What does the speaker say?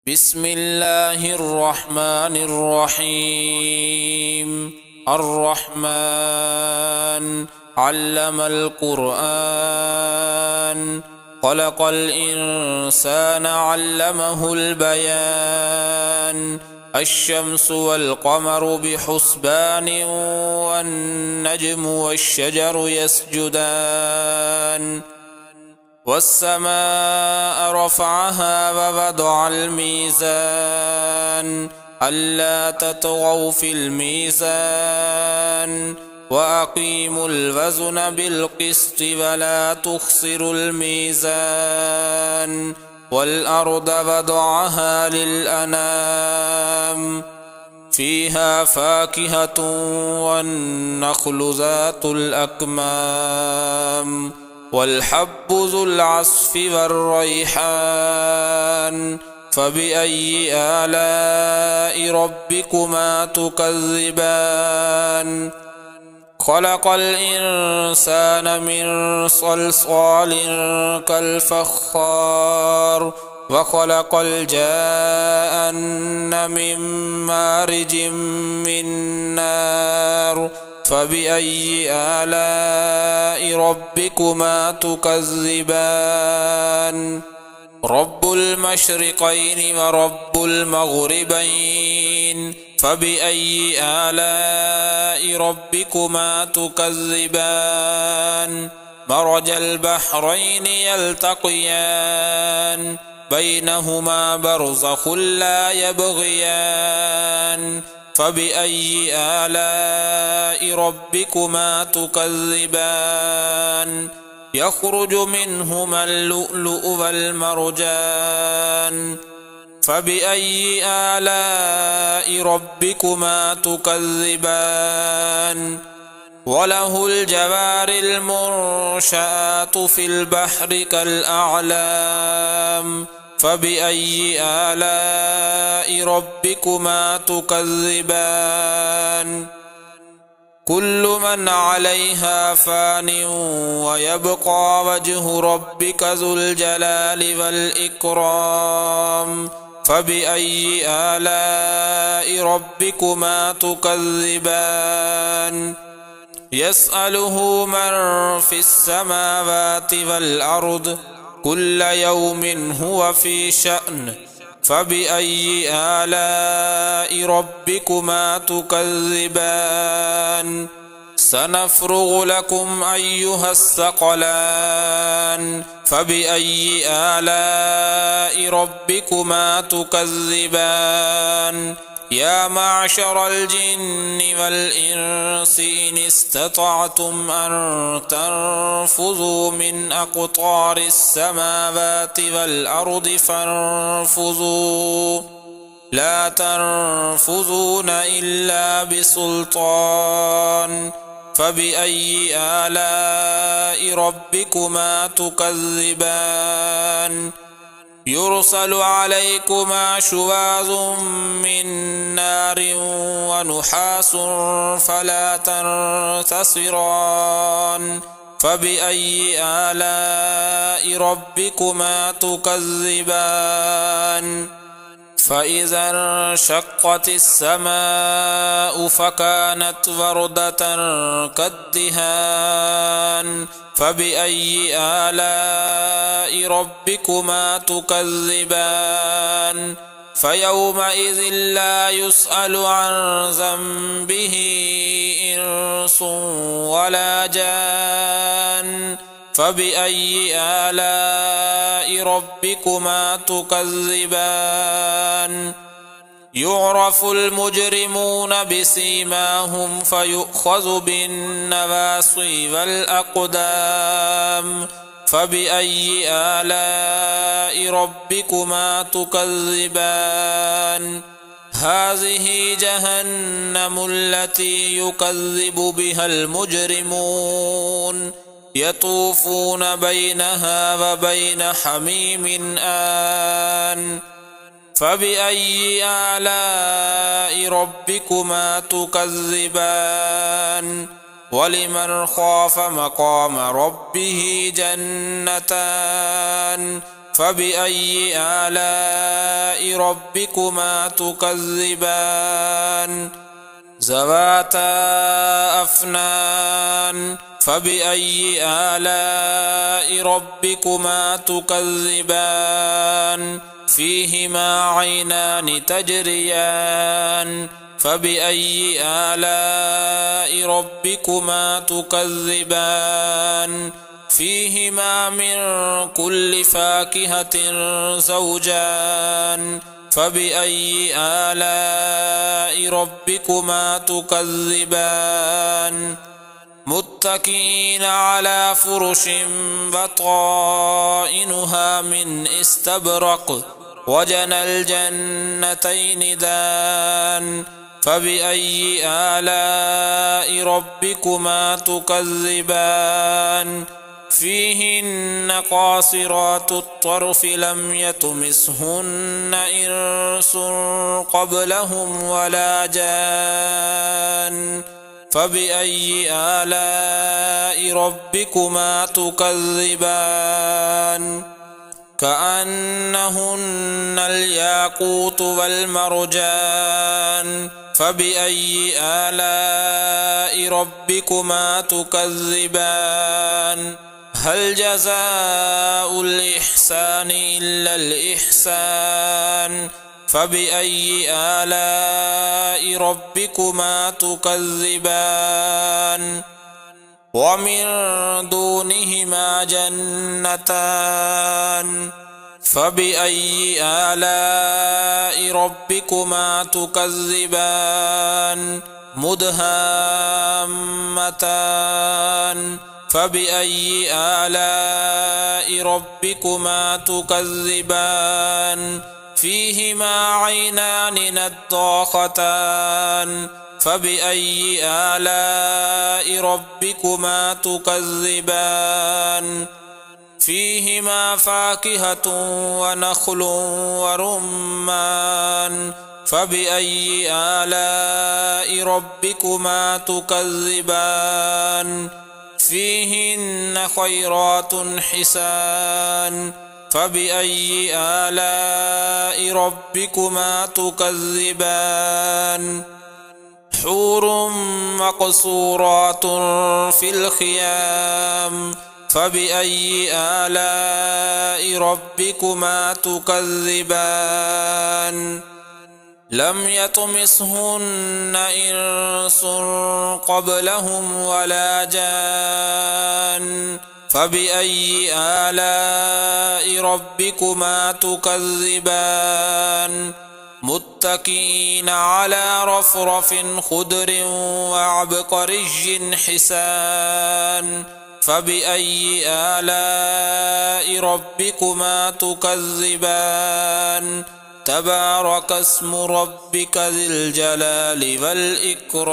بسم الله الرحمن الرحيم. الرحمن علم القرآن، خلق الإنسان علمه البيان. الشمس والقمر بحسبان، والنجم والشجر يسجدان. والسماء رفعها ووضع الميزان، ألا تطغوا في الميزان، وأقيموا الوزن بالقسط ولا تخسروا الميزان. والأرض وضعها للأنام، فيها فاكهة والنخل ذات الأكمام، والحب ذو العصف والريحان. فبأي آلاء ربكما تكذبان؟ خلق الإنسان من صلصال كالفخار، وخلق الجان من مارج من نار. فبأي آلاء ربكما تكذبان؟ رب المشرقين ورب المغربين، فبأي آلاء ربكما تكذبان؟ مرج البحرين يلتقيان، بينهما برزخ لا يبغيان. فبأي آلاء ربكما تكذبان؟ يخرج منهما اللؤلؤ والمرجان. فبأي آلاء ربكما تكذبان؟ وله الجوار المنشآت في البحر كالأعلام. فبأي آلاء ربكما تكذبان؟ كل من عليها فان، ويبقى وجه ربك ذو الجلال والإكرام. فبأي آلاء ربكما تكذبان؟ يسأله من في السماوات والأرض، كل يوم هو في شأن. فبأي آلاء ربكما تكذبان؟ سنفرغ لكم أيها الثقلان. فبأي آلاء ربكما تكذبان؟ يا معشر الجن والإنس إن استطعتم أن تنفذوا من أقطار السماوات والأرض فانفذوا، لا تنفذون إلا بسلطان. فبأي آلاء ربكما تكذبان؟ يرسل عليكما شواظ من نار ونحاس فلا تنتصران. فبأي آلاء ربكما تكذبان؟ فإذا انشقت السماء فكانت وردة كالدهان. فبأي آلاء ربكما تكذبان؟ فيومئذ لا يسأل عن ذنبه إنس ولا جان. فبأي آلاء ربكما تكذبان؟ يعرف المجرمون بسيماهم فيؤخذ بالنواصي والأقدام. فبأي آلاء ربكما تكذبان؟ هذه جهنم التي يكذب بها المجرمون، يطوفون بينها وبين حميم آن. فبأي آلاء ربكما تكذبان؟ ولمن خاف مقام ربه جنتان، فبأي آلاء ربكما تكذبان ذواتا أفنان فبأي آلاء ربكما تكذبان فيهما عينان تجريان فبأي آلاء ربكما تكذبان فيهما من كل فاكهة زوجان فبأي آلاء ربكما تكذبان متكئين على فرش بطائنها من استبرق وجنى الجنتين دان فبأي آلاء ربكما تكذبان فيهن قاصرات الطرف لم يطمثهن إنس قبلهم ولا جان فبأي آلاء ربكما تكذبان كأنهن الياقوت والمرجان فبأي آلاء ربكما تكذبان هل جزاء الإحسان إلا الإحسان فبأي آلاء ربكما تكذبان ومن دونهما جنتان فبأي آلاء ربكما تكذبان مدهامتان فبأي آلاء ربكما تكذبان فيهما عينان نضاختان فبأي آلاء ربكما تكذبان فيهما فاكهة ونخل ورمان فبأي آلاء ربكما تكذبان فيهن خيرات حسان فبأي آلاء ربكما تكذبان حور مقصورات في الخيام فبأي آلاء ربكما تكذبان لم يطمثهن إنس قبلهم ولا جان فبأي آلاء ربكما تكذبان متكئين على رفرف خضر وعبقري حسان فبأي آلاء ربكما تكذبان تبارك اسم ربك ذي الجلال والإكرام